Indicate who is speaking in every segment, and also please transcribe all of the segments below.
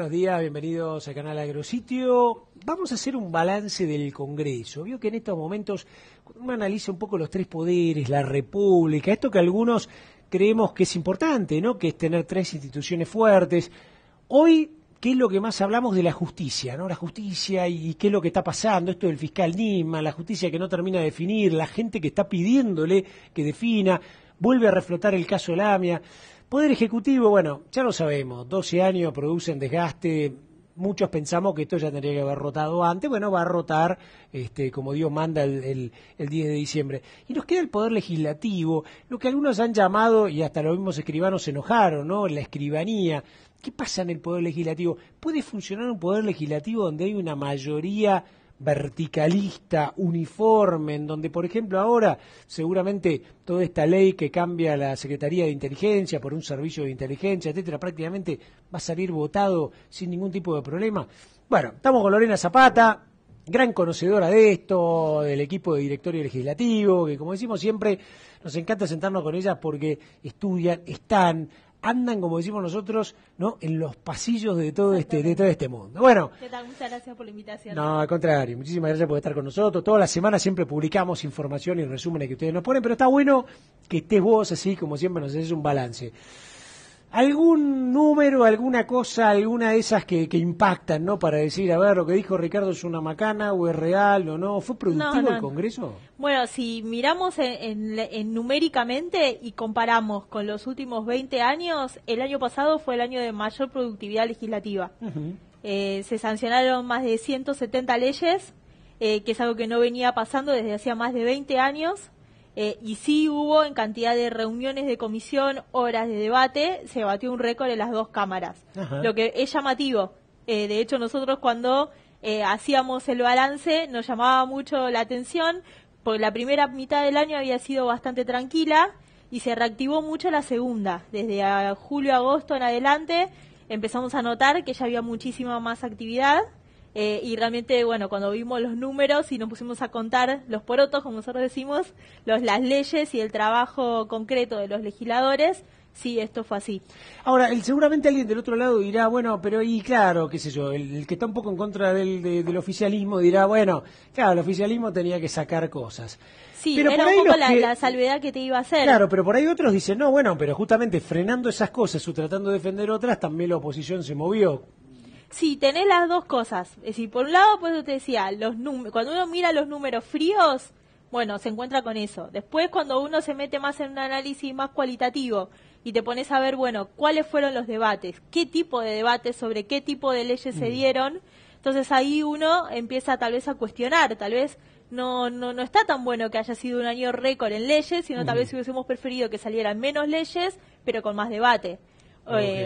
Speaker 1: buenos días, bienvenidos al canal Agrositio. Vamos a hacer un balance del Congreso. Vio que en estos momentos, cuando uno analiza un poco los tres poderes, la República, esto que algunos creemos que es importante, ¿no? Que es tener tres instituciones fuertes. Hoy, ¿qué es lo que más hablamos de la justicia, ¿no? La justicia y qué es lo que está pasando, esto del fiscal Nisman, la justicia que no termina de definir, la gente que está pidiéndole que defina, vuelve a reflotar el caso Lamia. Poder Ejecutivo, bueno, ya lo sabemos, 12 años producen desgaste, muchos pensamos que esto ya tendría que haber rotado antes, bueno, va a rotar como Dios manda el 10 de diciembre. Y nos queda el Poder Legislativo, lo que algunos han llamado, y hasta los mismos escribanos se enojaron, ¿no? La escribanía. ¿Qué pasa en el Poder Legislativo? ¿Puede funcionar un Poder Legislativo donde hay una mayoría verticalista, uniforme, en donde, por ejemplo, ahora seguramente toda esta ley que cambia la Secretaría de Inteligencia por un servicio de inteligencia, etcétera, prácticamente va a salir votado sin ningún tipo de problema? Bueno, estamos con Lorena Zapata, gran conocedora de esto, del equipo de directorio legislativo, que como decimos siempre, nos encanta sentarnos con ella porque estudian, andan, como decimos nosotros, ¿no? En los pasillos de todo este mundo. Bueno.
Speaker 2: ¿Qué tal? Muchas gracias por la invitación.
Speaker 1: No, al contrario, muchísimas gracias por estar con nosotros. Toda la semana siempre publicamos información y resúmenes que ustedes nos ponen, pero está bueno que estés vos así, como siempre nos haces un balance. ¿Algún número, alguna cosa, alguna de esas que impactan, ¿no? Para decir, a ver, lo que dijo Ricardo es una macana, o es real, o no. ¿Fue productivo el Congreso?
Speaker 2: Bueno, si miramos en numéricamente y comparamos con los últimos 20 años, el año pasado fue el año de mayor productividad legislativa. Se sancionaron más de 170 leyes, que es algo que no venía pasando desde hacía más de 20 años. Y sí hubo en cantidad de reuniones de comisión, horas de debate, se batió un récord en las dos cámaras. Lo que es llamativo. De hecho, nosotros cuando hacíamos el balance nos llamaba mucho la atención, porque la primera mitad del año había sido bastante tranquila y se reactivó mucho la segunda. Desde julio, agosto en adelante empezamos a notar que ya había muchísima más actividad. Y realmente, bueno, cuando vimos los números y nos pusimos a contar los porotos, como nosotros decimos, las leyes y el trabajo concreto de los legisladores, sí, esto fue así.
Speaker 1: Ahora, seguramente alguien del otro lado dirá, bueno, pero y claro, qué sé yo, el que está un poco en contra del oficialismo dirá, bueno, claro, el oficialismo tenía que sacar cosas.
Speaker 2: Sí,
Speaker 1: pero
Speaker 2: era un poco la salvedad que te iba a hacer.
Speaker 1: Claro, pero por ahí otros dicen, no, bueno, pero justamente frenando esas cosas o tratando de defender otras, también la oposición se movió.
Speaker 2: Sí, tenés las dos cosas. Es decir, por un lado, pues yo te decía, cuando uno mira los números fríos, bueno, se encuentra con eso. Después, cuando uno se mete más en un análisis más cualitativo y te pones a ver, bueno, cuáles fueron los debates, qué tipo de debates, sobre qué tipo de leyes se dieron, entonces ahí uno empieza tal vez a cuestionar, tal vez no está tan bueno que haya sido un año récord en leyes, sino tal vez hubiésemos preferido que salieran menos leyes, pero con más debate.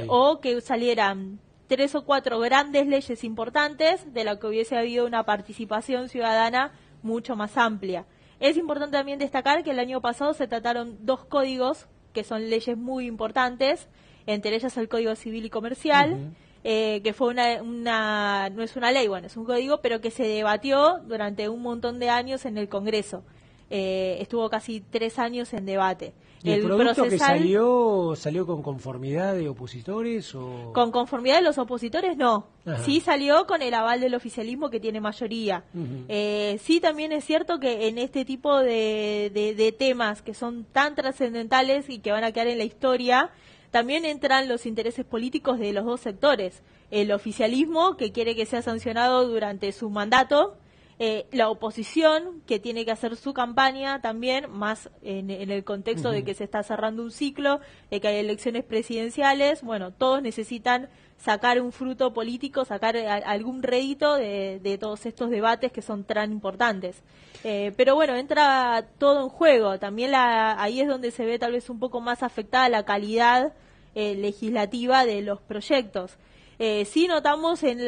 Speaker 2: O que salieran 3 o 4 grandes leyes importantes de la que hubiese habido una participación ciudadana mucho más amplia. Es importante también destacar que el año pasado se trataron 2 códigos que son leyes muy importantes, entre ellas el Código Civil y Comercial, que fue no es una ley, bueno, es un código, pero que se debatió durante un montón de años en el Congreso. Estuvo casi 3 años en debate.
Speaker 1: ¿Y el producto que salió con conformidad de opositores? O...
Speaker 2: Con conformidad de los opositores, no. Ajá. Sí salió con el aval del oficialismo que tiene mayoría. Sí, también es cierto que en este tipo de temas que son tan trascendentales y que van a quedar en la historia, también entran los intereses políticos de los dos sectores. El oficialismo, que quiere que sea sancionado durante su mandato, la oposición, que tiene que hacer su campaña también, más en el contexto de que se está cerrando un ciclo, de que hay elecciones presidenciales. Bueno, todos necesitan sacar un fruto político, sacar algún rédito de todos estos debates que son tan importantes. Pero bueno, entra todo en juego. También ahí es donde se ve tal vez un poco más afectada la calidad legislativa de los proyectos. Sí notamos en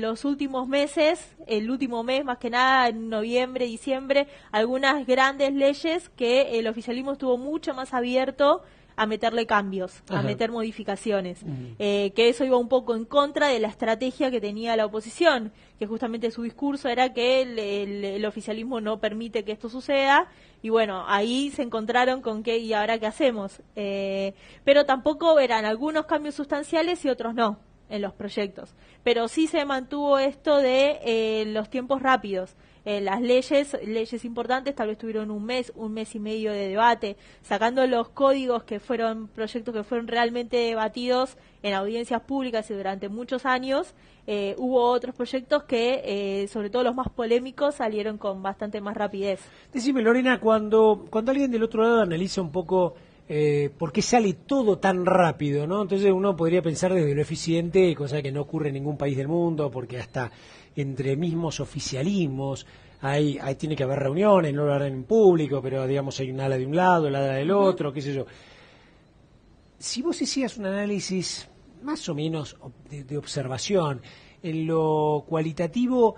Speaker 2: los últimos meses, el último mes más que nada, en noviembre, diciembre, algunas grandes leyes que el oficialismo estuvo mucho más abierto a meterle cambios, a meter modificaciones, que eso iba un poco en contra de la estrategia que tenía la oposición, que justamente su discurso era que el oficialismo no permite que esto suceda, y bueno, ahí se encontraron con que, ¿y ahora qué hacemos? Pero tampoco eran algunos cambios sustanciales y otros no. en los proyectos. Pero sí se mantuvo esto de los tiempos rápidos. Las leyes importantes tal vez tuvieron un mes y medio de debate, sacando los códigos que fueron proyectos que fueron realmente debatidos en audiencias públicas y durante muchos años. Hubo otros proyectos que, sobre todo los más polémicos, salieron con bastante más rapidez.
Speaker 1: Decime, Lorena, cuando alguien del otro lado analiza un poco por qué sale todo tan rápido, ¿no? Entonces uno podría pensar desde lo eficiente, cosa que no ocurre en ningún país del mundo, porque hasta entre mismos oficialismos tiene que haber reuniones, no lo harán en público, pero digamos hay un ala de un lado, el ala del otro, qué sé yo. Si vos hicieras un análisis más o menos de observación, en lo cualitativo,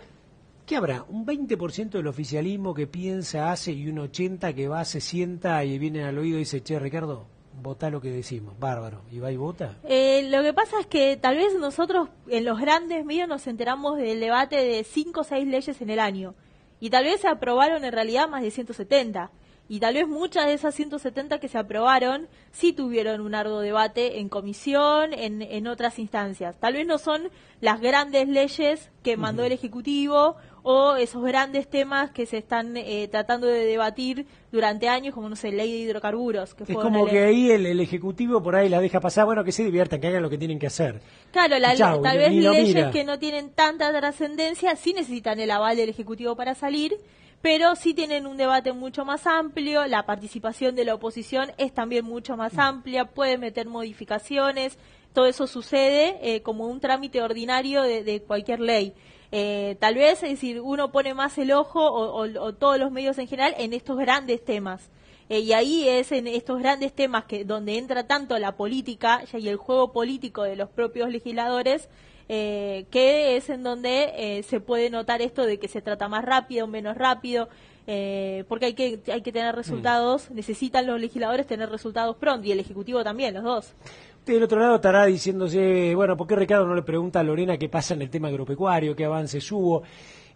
Speaker 1: ¿qué habrá? ¿Un 20% del oficialismo que piensa, hace, y un 80% que va, se sienta y viene al oído y dice, che, Ricardo, votá lo que decimos, bárbaro, y va y vota?
Speaker 2: Lo que pasa es que tal vez nosotros en los grandes medios nos enteramos del debate de 5 o 6 leyes en el año, y tal vez se aprobaron en realidad más de 170. Y tal vez muchas de esas 170 que se aprobaron sí tuvieron un arduo debate en comisión, en otras instancias. Tal vez no son las grandes leyes que mandó el Ejecutivo o esos grandes temas que se están tratando de debatir durante años, como, no sé, ley de hidrocarburos. Que
Speaker 1: es
Speaker 2: fue
Speaker 1: como que ahí el Ejecutivo por ahí la deja pasar, bueno, que se diviertan, que hagan lo que tienen que hacer.
Speaker 2: Claro,
Speaker 1: Chau,
Speaker 2: tal vez leyes
Speaker 1: mira.
Speaker 2: que no tienen tanta trascendencia sí necesitan el aval del Ejecutivo para salir, pero sí tienen un debate mucho más amplio, la participación de la oposición es también mucho más amplia, puede meter modificaciones, todo eso sucede como un trámite ordinario de cualquier ley. Tal vez, es decir, uno pone más el ojo, o todos los medios en general, en estos grandes temas. Y ahí es en estos grandes temas donde entra tanto la política y el juego político de los propios legisladores, que es en donde se puede notar esto de que se trata más rápido o menos rápido, porque hay que tener resultados, necesitan los legisladores tener resultados pronto, y el Ejecutivo también, los dos.
Speaker 1: Usted del otro lado estará diciéndose, bueno, ¿por qué Ricardo no le pregunta a Lorena qué pasa en el tema agropecuario, qué avances hubo?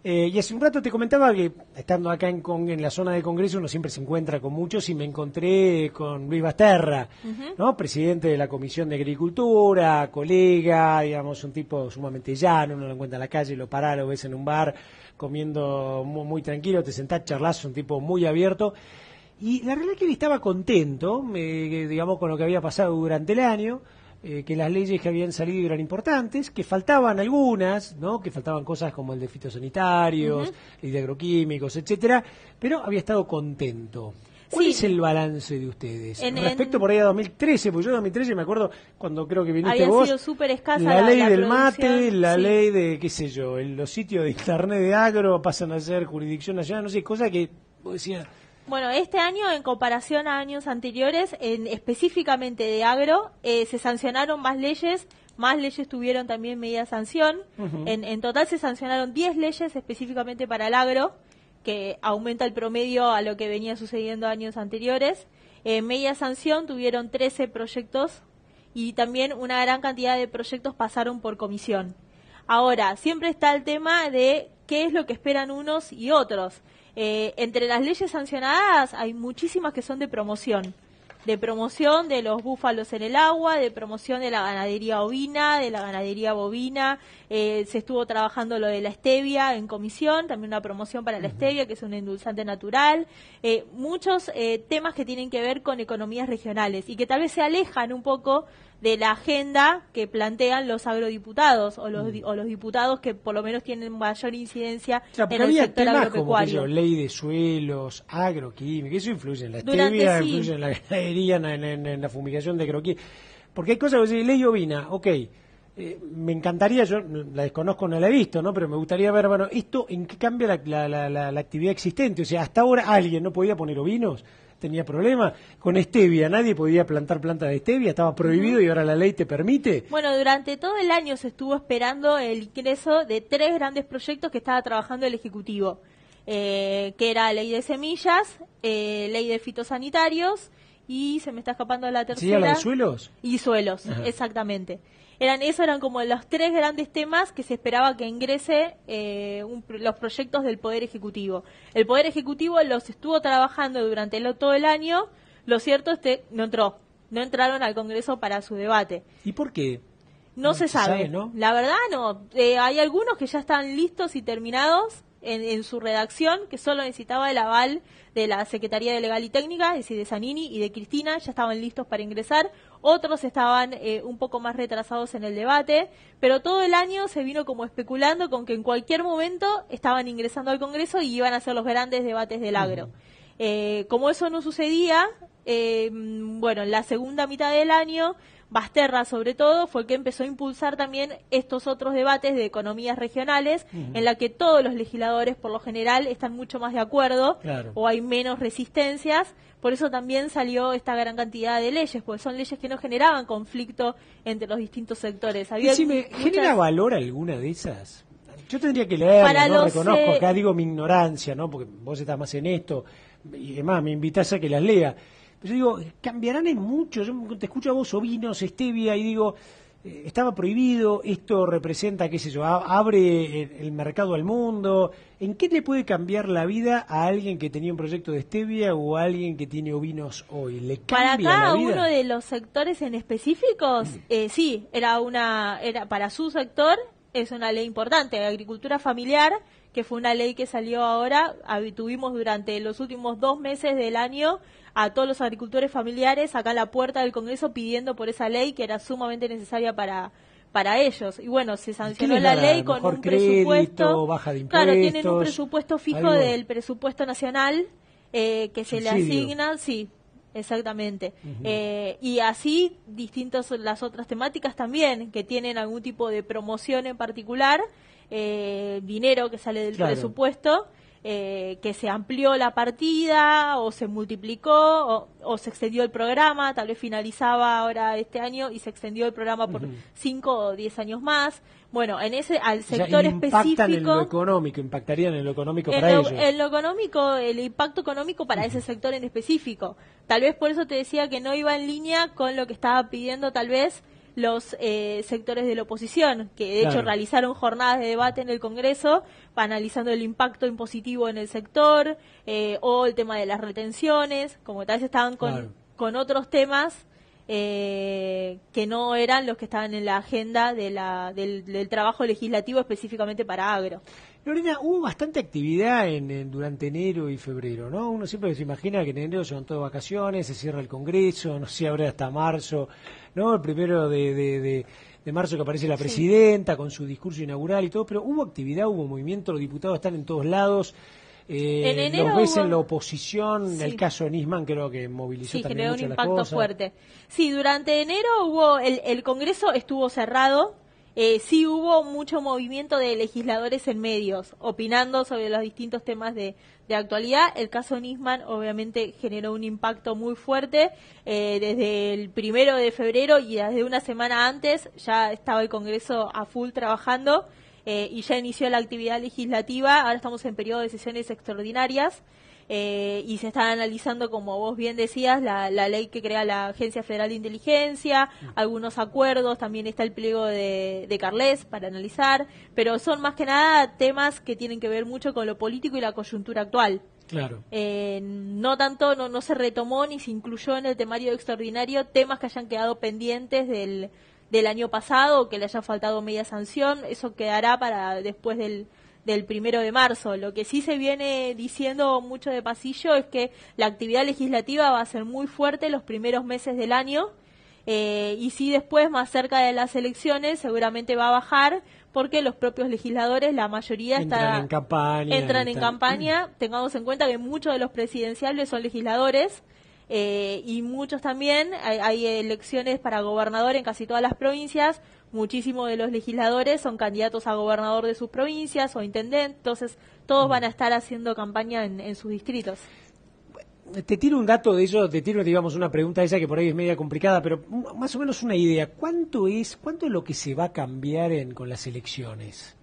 Speaker 1: Y hace un rato te comentaba que estando acá en la zona de Congreso uno siempre se encuentra con muchos, y me encontré con Luis Basterra, ¿no? Presidente de la Comisión de Agricultura, colega, digamos, un tipo sumamente llano, uno lo encuentra en la calle, lo parás, lo ves en un bar comiendo muy tranquilo, te sentás, charlas, un tipo muy abierto. Y la realidad es que él estaba contento, digamos, con lo que había pasado durante el año, que las leyes que habían salido eran importantes, que faltaban algunas, ¿no? Que faltaban cosas como el de fitosanitarios, ley de agroquímicos, etcétera, pero había estado contento. ¿Cuál es el balance de ustedes? Respecto por ahí a 2013, porque yo en 2013 me acuerdo cuando creo que viniste
Speaker 2: había
Speaker 1: vos,
Speaker 2: sido súper escasa
Speaker 1: la ley del
Speaker 2: producción,
Speaker 1: mate, la ley de, qué sé yo, los sitios de internet de agro pasan a ser jurisdicción nacional, no sé, cosas que vos decías...
Speaker 2: Bueno, este año, en comparación a años anteriores, específicamente de agro, se sancionaron más leyes tuvieron también media sanción. En total se sancionaron 10 leyes específicamente para el agro, que aumenta el promedio a lo que venía sucediendo años anteriores. Media sanción tuvieron 13 proyectos, y también una gran cantidad de proyectos pasaron por comisión. Ahora, siempre está el tema de qué es lo que esperan unos y otros. Entre las leyes sancionadas hay muchísimas que son de promoción de los búfalos en el agua, de promoción de la ganadería ovina, de la ganadería bovina. Se estuvo trabajando lo de la stevia en comisión, también una promoción para la stevia, que es un endulzante natural. Muchos temas que tienen que ver con economías regionales y que tal vez se alejan un poco de la agenda que plantean los agrodiputados o los diputados que por lo menos tienen mayor incidencia en el sector agropecuario.
Speaker 1: Como ley de suelos, agroquímica, eso influye en la stevia, influye en la ganadería, en la fumigación de agroquímica. Porque hay cosas, ley ovina, me encantaría, yo la desconozco, no la he visto, ¿no? Pero me gustaría ver, bueno, esto en qué cambia la actividad existente. O sea, hasta ahora alguien no podía poner ovinos, tenía problemas con stevia, nadie podía plantar plantas de stevia, estaba prohibido, y ahora la ley te permite.
Speaker 2: Bueno, durante todo el año se estuvo esperando el ingreso de 3 grandes proyectos que estaba trabajando el Ejecutivo, que era ley de semillas, ley de fitosanitarios, y se me está escapando la tercera.
Speaker 1: ¿Sí, la de suelos?
Speaker 2: Y suelos, exactamente. Eran como los 3 grandes temas que se esperaba que ingrese los proyectos del Poder Ejecutivo. El Poder Ejecutivo los estuvo trabajando durante todo el año. Lo cierto es que no entraron al Congreso para su debate.
Speaker 1: ¿Y por qué?
Speaker 2: No se sabe,
Speaker 1: ¿no?
Speaker 2: La verdad no. Hay algunos que ya están listos y terminados en su redacción, que solo necesitaba el aval de la Secretaría de Legal y Técnica, es decir, de Zanini y de Cristina, ya estaban listos para ingresar. Otros estaban un poco más retrasados en el debate, pero todo el año se vino como especulando con que en cualquier momento estaban ingresando al Congreso y iban a ser los grandes debates del agro. Como eso no sucedía, bueno, en la segunda mitad del año, Basterra, sobre todo, fue el que empezó a impulsar también estos otros debates de economías regionales, en la que todos los legisladores, por lo general, están mucho más de acuerdo, o hay menos resistencias. Por eso también salió esta gran cantidad de leyes, porque son leyes que no generaban conflicto entre los distintos sectores.
Speaker 1: ¿Genera valor alguna de esas? Yo tendría que leerla, ¿no? Reconozco, acá digo mi ignorancia, ¿no? Porque vos estás más en esto, y además me invitás a que las lea. Pero yo digo, cambiarán en mucho. Yo te escucho a vos, ovinos, stevia, y digo, estaba prohibido, esto representa, qué sé yo, abre el mercado al mundo. ¿En qué le puede cambiar la vida a alguien que tenía un proyecto de stevia o a alguien que tiene ovinos hoy? ¿Le cambia
Speaker 2: para cada
Speaker 1: la vida?
Speaker 2: uno de los sectores en específicos, sí, era para su sector, es una ley importante. Agricultura familiar, que fue una ley que salió ahora, tuvimos durante los últimos 2 meses del año a todos los agricultores familiares acá en la puerta del Congreso pidiendo por esa ley que era sumamente necesaria para ellos. Y bueno, se sancionó la ley con un presupuesto,
Speaker 1: baja de impuestos,
Speaker 2: claro, tienen un presupuesto fijo del presupuesto nacional que se le asigna, sí, exactamente. Y así las otras temáticas también, que tienen algún tipo de promoción en particular, dinero que sale del presupuesto, que se amplió la partida o se multiplicó o se extendió el programa, tal vez finalizaba ahora este año y se extendió el programa por 5 o 10 años más. Bueno, al sector específico...
Speaker 1: Impactarían en lo económico para ellos.
Speaker 2: En lo económico, el impacto económico para ese sector en específico. Tal vez por eso te decía que no iba en línea con lo que estaba pidiendo tal vez los sectores de la oposición, que de hecho realizaron jornadas de debate en el Congreso analizando el impacto impositivo en el sector o el tema de las retenciones, como tal vez estaban con otros temas que no eran los que estaban en la agenda del trabajo legislativo específicamente para agro.
Speaker 1: Lorena, hubo bastante actividad durante enero y febrero, ¿no? Uno siempre se imagina que en enero son todas vacaciones, se cierra el Congreso, no sé, abre hasta marzo, ¿no? El 1 de marzo que aparece la presidenta con su discurso inaugural y todo, pero hubo actividad, hubo movimiento, los diputados están en todos lados.
Speaker 2: En enero
Speaker 1: los ves en la oposición, el caso de Nisman creo que movilizó también mucho las cosas.
Speaker 2: Sí, generó un impacto fuerte. Sí, durante enero hubo el Congreso estuvo cerrado. Sí hubo mucho movimiento de legisladores en medios, opinando sobre los distintos temas de actualidad. El caso Nisman obviamente generó un impacto muy fuerte. Desde el 1 de febrero y desde una semana antes ya estaba el Congreso a full trabajando y ya inició la actividad legislativa. Ahora estamos en periodo de sesiones extraordinarias. Y se está analizando, como vos bien decías, la ley que crea la Agencia Federal de Inteligencia, algunos acuerdos, también está el pliego de Carles para analizar, pero son más que nada temas que tienen que ver mucho con lo político y la coyuntura actual.
Speaker 1: Claro.
Speaker 2: No tanto, no se retomó ni se incluyó en el temario extraordinario temas que hayan quedado pendientes del año pasado o que le haya faltado media sanción. Eso quedará para después del 1 de marzo. Lo que sí se viene diciendo mucho de pasillo es que la actividad legislativa va a ser muy fuerte los primeros meses del año y sí después, más cerca de las elecciones, seguramente va a bajar porque los propios legisladores, la mayoría
Speaker 1: entran en
Speaker 2: campaña. Tengamos en cuenta que muchos de los presidenciales son legisladores y muchos también, hay elecciones para gobernador en casi todas las provincias. Muchísimos de los legisladores son candidatos a gobernador de sus provincias o intendentes, entonces todos van a estar haciendo campaña en sus distritos.
Speaker 1: Te tiro un dato de eso, digamos, una pregunta esa que por ahí es media complicada, pero más o menos una idea. ¿Cuánto es lo que se va a cambiar con las elecciones?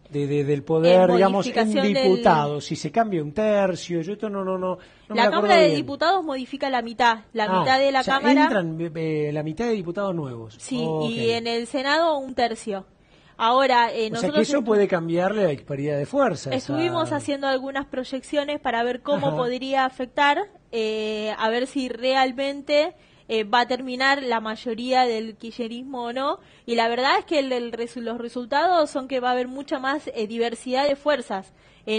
Speaker 1: Del poder, digamos, en diputados, si se cambia un tercio, yo esto no
Speaker 2: la Cámara de Diputados modifica la mitad de la Cámara.
Speaker 1: Entran la mitad de diputados nuevos.
Speaker 2: Sí, y en el Senado un tercio. Ahora,
Speaker 1: o sea que eso puede cambiarle la disparidad de fuerzas.
Speaker 2: Estuvimos haciendo algunas proyecciones para ver cómo podría afectar, a ver si realmente va a terminar la mayoría del kirchnerismo o no, y la verdad es que los resultados son que va a haber mucha más diversidad de fuerzas.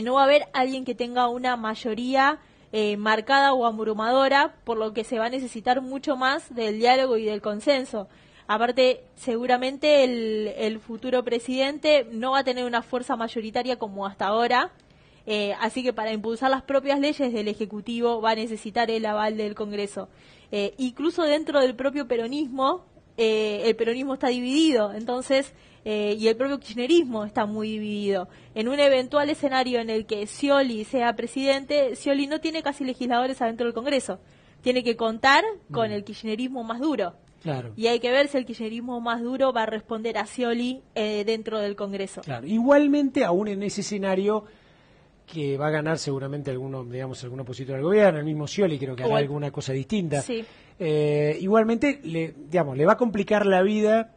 Speaker 2: No va a haber alguien que tenga una mayoría marcada o abrumadora, por lo que se va a necesitar mucho más del diálogo y del consenso. Aparte, seguramente el futuro presidente no va a tener una fuerza mayoritaria como hasta ahora, así que para impulsar las propias leyes del Ejecutivo va a necesitar el aval del Congreso. Incluso dentro del propio peronismo, el peronismo está dividido, entonces, y el propio kirchnerismo está muy dividido. En un eventual escenario en el que Scioli sea presidente, Scioli no tiene casi legisladores adentro del Congreso. Tiene que contar con el kirchnerismo más duro.
Speaker 1: Claro.
Speaker 2: Y hay que ver si el kirchnerismo más duro va a responder a Scioli dentro del Congreso.
Speaker 1: Claro. Igualmente, aún en ese escenario, que va a ganar seguramente algún opositor al gobierno, el mismo Scioli creo que hará alguna cosa distinta.
Speaker 2: Sí.
Speaker 1: Igualmente, le va a complicar la vida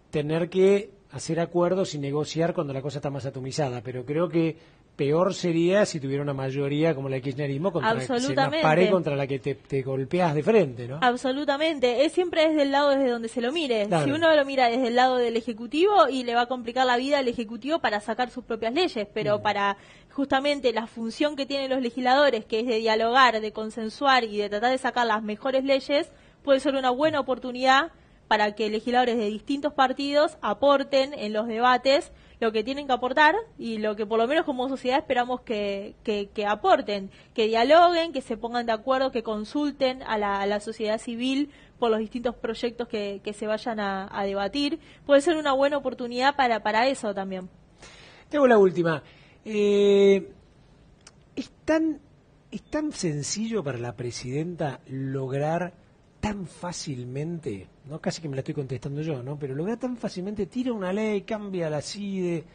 Speaker 1: tener que hacer acuerdos y negociar cuando la cosa está más atomizada, pero creo que peor sería si tuviera una mayoría como la del kirchnerismo contra la que te golpeas de frente, ¿no?
Speaker 2: Absolutamente, siempre es del lado desde donde se lo mire.
Speaker 1: Claro.
Speaker 2: Si uno lo mira desde el lado del Ejecutivo, y le va a complicar la vida al Ejecutivo para sacar sus propias leyes, pero para justamente la función que tienen los legisladores, que es de dialogar, de consensuar y de tratar de sacar las mejores leyes, puede ser una buena oportunidad para que legisladores de distintos partidos aporten en los debates lo que tienen que aportar y lo que por lo menos como sociedad esperamos que aporten, que dialoguen, que se pongan de acuerdo, que consulten a la sociedad civil por los distintos proyectos que se vayan a debatir. Puede ser una buena oportunidad para eso también.
Speaker 1: Tengo la última. ¿Es tan sencillo para la presidenta lograr tan fácilmente, no casi que me la estoy contestando yo, ¿no? Pero lograr tan fácilmente, tira una ley, cambia la CIDE,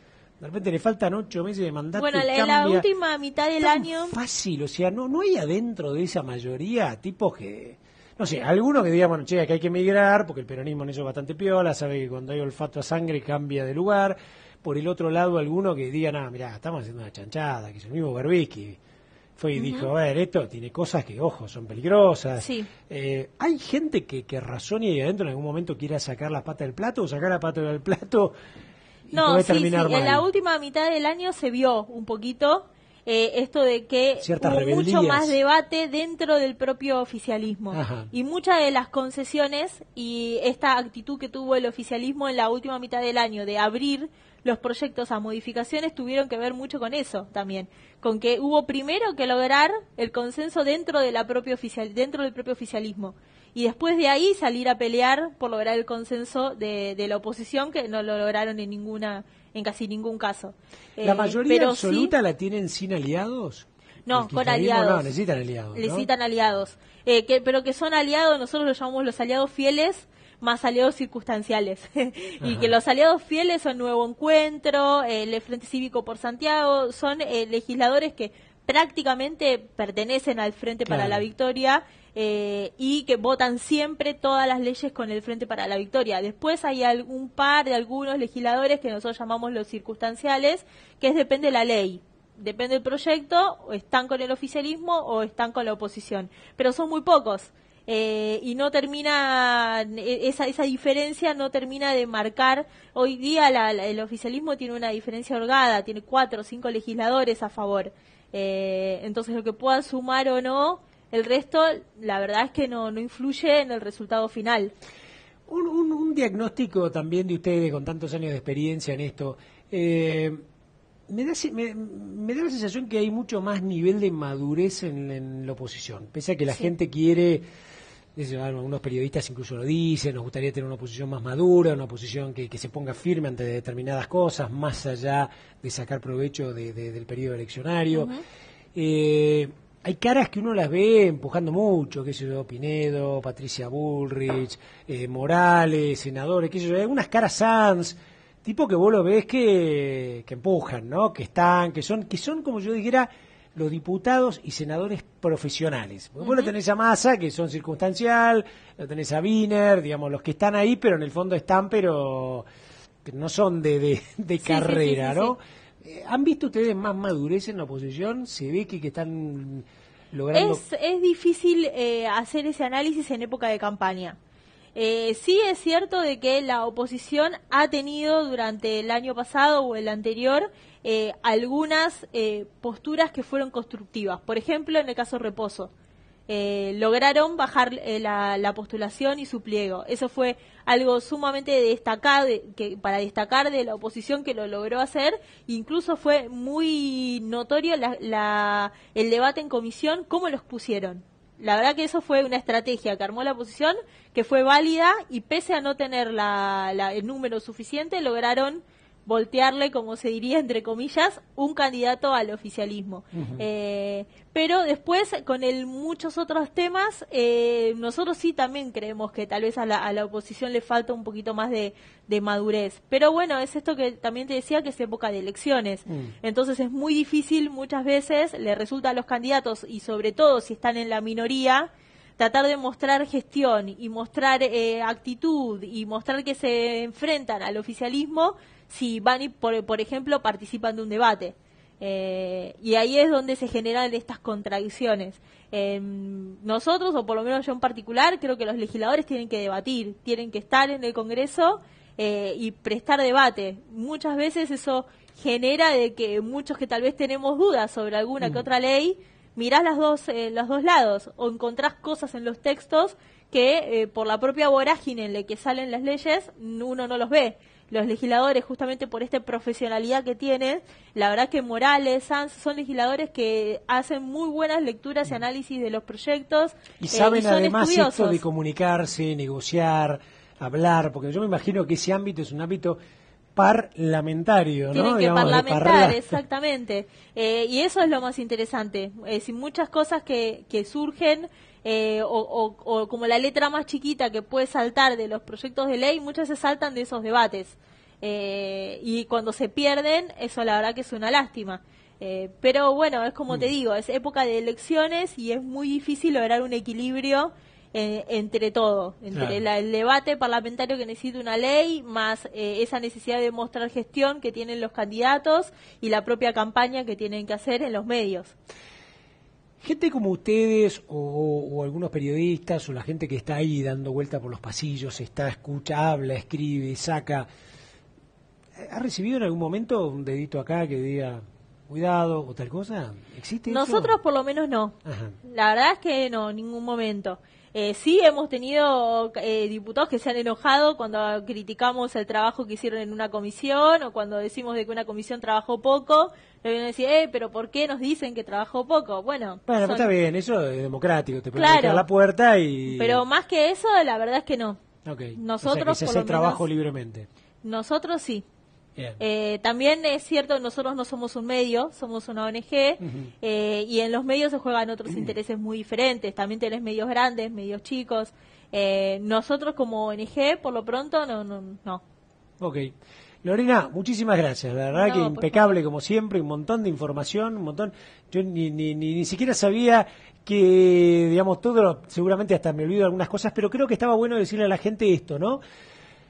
Speaker 1: de repente le faltan 8 meses de mandato?
Speaker 2: Bueno,
Speaker 1: cambia,
Speaker 2: la última mitad del año...
Speaker 1: fácil, o sea, no hay adentro de esa mayoría tipos que... No sé, algunos que digan, bueno, che, que hay que migrar, porque el peronismo en eso es bastante piola, sabe que cuando hay olfato a sangre cambia de lugar. Por el otro lado, alguno que digan, mirá, estamos haciendo una chanchada, que es el mismo Berbisky fue y dijo, a ver, esto tiene cosas que, ojo, son peligrosas.
Speaker 2: Sí.
Speaker 1: ¿Hay gente que razone y adentro en algún momento quiera sacar la pata del plato o sacar la pata del plato y puede terminar mal?
Speaker 2: En la última mitad del año se vio un poquito esto de que hubo mucho más debate dentro del propio oficialismo. Ajá. Y muchas de las concesiones y esta actitud que tuvo el oficialismo en la última mitad del año de abrir los proyectos a modificaciones tuvieron que ver mucho con eso también, con que hubo primero que lograr el consenso dentro del propio oficialismo y después de ahí salir a pelear por lograr el consenso de la oposición, que no lo lograron en casi ningún caso.
Speaker 1: ¿La mayoría absoluta la tienen sin aliados?
Speaker 2: No, con aliados.
Speaker 1: No, necesitan aliados.
Speaker 2: Necesitan aliados, pero que son aliados, nosotros los llamamos los aliados fieles, más aliados circunstanciales. Y que los aliados fieles son Nuevo Encuentro, el Frente Cívico por Santiago, son legisladores que prácticamente pertenecen al Frente para la Victoria y que votan siempre todas las leyes con el Frente para la Victoria. Después hay algún par de algunos legisladores que nosotros llamamos los circunstanciales, que depende de la ley. Depende del proyecto, o están con el oficialismo o están con la oposición. Pero son muy pocos. Y no termina, esa diferencia no termina de marcar. Hoy día el oficialismo tiene una diferencia holgada, tiene 4 o 5 legisladores a favor. Entonces lo que pueda sumar o no, el resto, la verdad es que no influye en el resultado final.
Speaker 1: Un diagnóstico también de ustedes con tantos años de experiencia en esto. Me da la sensación que hay mucho más nivel de madurez en la oposición, pese a que la gente quiere, algunos periodistas incluso lo dicen, nos gustaría tener una oposición más madura, una oposición que se ponga firme ante determinadas cosas, más allá de sacar provecho del periodo eleccionario. Hay caras que uno las ve empujando mucho, qué sé yo, Pinedo, Patricia Bullrich, Morales, senadores, qué sé yo, hay unas caras Sanz, tipo que vos lo ves que empujan, ¿no? Que son como yo dijera, los diputados y senadores profesionales. Porque vos lo tenés a Massa, que son circunstancial, lo tenés a Wiener, digamos, los que están ahí, pero en el fondo están, pero no son de carrera, ¿no? ¿Han visto ustedes más madurez en la oposición? ¿Se ve que están logrando...
Speaker 2: Es difícil hacer ese análisis en época de campaña. Sí es cierto de que la oposición ha tenido durante el año pasado o el anterior algunas posturas que fueron constructivas. Por ejemplo, en el caso Reposo. Lograron bajar la postulación y su pliego. Eso fue algo sumamente destacado, para destacar de la oposición que lo logró hacer. Incluso fue muy notorio el debate en comisión, cómo los pusieron. La verdad que eso fue una estrategia que armó la oposición, que fue válida, y pese a no tener el número suficiente, lograron voltearle, como se diría, entre comillas, un candidato al oficialismo. Pero después, con muchos otros temas, nosotros sí también creemos que tal vez a la oposición le falta un poquito más de madurez. Pero bueno, es esto que también te decía, que es época de elecciones. Entonces es muy difícil, muchas veces, le resulta a los candidatos, y sobre todo si están en la minoría, tratar de mostrar gestión y mostrar actitud y mostrar que se enfrentan al oficialismo si van y, por ejemplo, participan de un debate. Y ahí es donde se generan estas contradicciones. Nosotros, o por lo menos yo en particular, creo que los legisladores tienen que debatir, tienen que estar en el Congreso y prestar debate. Muchas veces eso genera de que muchos que tal vez tenemos dudas sobre alguna que otra ley, mirás los dos lados, o encontrás cosas en los textos que por la propia vorágine en la que salen las leyes, uno no los ve. Los legisladores, justamente por esta profesionalidad que tienen, la verdad que Morales, Sanz, son legisladores que hacen muy buenas lecturas y análisis de los proyectos.
Speaker 1: Y saben además
Speaker 2: estudiosos.
Speaker 1: esto de comunicarse, negociar, hablar, porque yo me imagino que ese ámbito es un ámbito parlamentario, ¿no?
Speaker 2: Tienen que
Speaker 1: Digamos,
Speaker 2: parlamentar, exactamente. Y eso es lo más interesante. Si muchas cosas que surgen, o como la letra más chiquita que puede saltar de los proyectos de ley, muchas se saltan de esos debates. Y cuando se pierden, eso la verdad que es una lástima. Pero bueno, es como te digo, es época de elecciones y es muy difícil lograr un equilibrio entre todo, entre el debate parlamentario que necesita una ley, más esa necesidad de mostrar gestión que tienen los candidatos y la propia campaña que tienen que hacer en los medios.
Speaker 1: Gente como ustedes o algunos periodistas o la gente que está ahí dando vuelta por los pasillos, escucha, habla, escribe, saca, ¿ha recibido en algún momento un dedito acá que diga cuidado o tal cosa? ¿Existe eso?
Speaker 2: Nosotros por lo menos no.
Speaker 1: Ajá.
Speaker 2: La verdad es que no, en ningún momento. Sí hemos tenido diputados que se han enojado cuando criticamos el trabajo que hicieron en una comisión, o cuando decimos de que una comisión trabajó poco, le vienen a decir, pero ¿por qué nos dicen que trabajó poco? Bueno,
Speaker 1: pues está bien, eso es democrático, te pueden dejar la puerta y...
Speaker 2: Pero más que eso, la verdad es que no.
Speaker 1: Okay.
Speaker 2: Nosotros,
Speaker 1: o sea, que se hace el trabajo libremente.
Speaker 2: Nosotros sí. También es cierto, nosotros no somos un medio, somos una ONG, y en los medios se juegan otros intereses muy diferentes. También tenés medios grandes, medios chicos. Nosotros como ONG, por lo pronto, no. Ok.
Speaker 1: Lorena, muchísimas gracias, la verdad que impecable como siempre, un montón de información, un montón. Yo ni siquiera sabía que, digamos, seguramente hasta me olvido algunas cosas, pero creo que estaba bueno decirle a la gente esto, ¿no?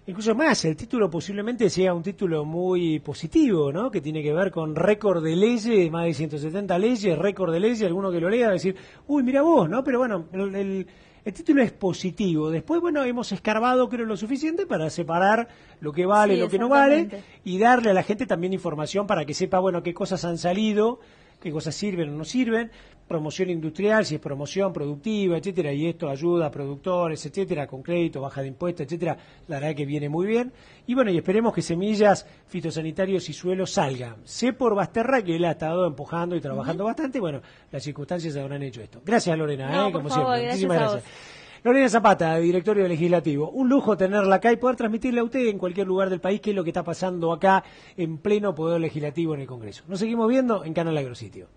Speaker 1: Incluso más, el título posiblemente sea un título muy positivo, ¿no? Que tiene que ver con récord de leyes, más de 170 leyes, récord de leyes, alguno que lo lea va a decir, uy, mira vos, ¿no? Pero bueno, el título es positivo. Después, bueno, hemos escarbado, creo, lo suficiente para separar lo que vale y lo que no vale, y darle a la gente también información para que sepa, bueno, qué cosas han salido, qué cosas sirven o no sirven, promoción industrial, si es promoción productiva, etcétera, y esto ayuda a productores, etcétera, con crédito, baja de impuestos, etcétera, la verdad que viene muy bien. Y bueno, y esperemos que semillas, fitosanitarios y suelos salgan. Sé por Basterra que él ha estado empujando y trabajando bastante, bueno, las circunstancias habrán hecho esto. Gracias, Lorena, como siempre. Muchísimas gracias. Lorena Zapata, Directorio Legislativo. Un lujo tenerla acá y poder transmitirle a usted en cualquier lugar del país qué es lo que está pasando acá en pleno Poder Legislativo en el Congreso. Nos seguimos viendo en Canal Agrositio.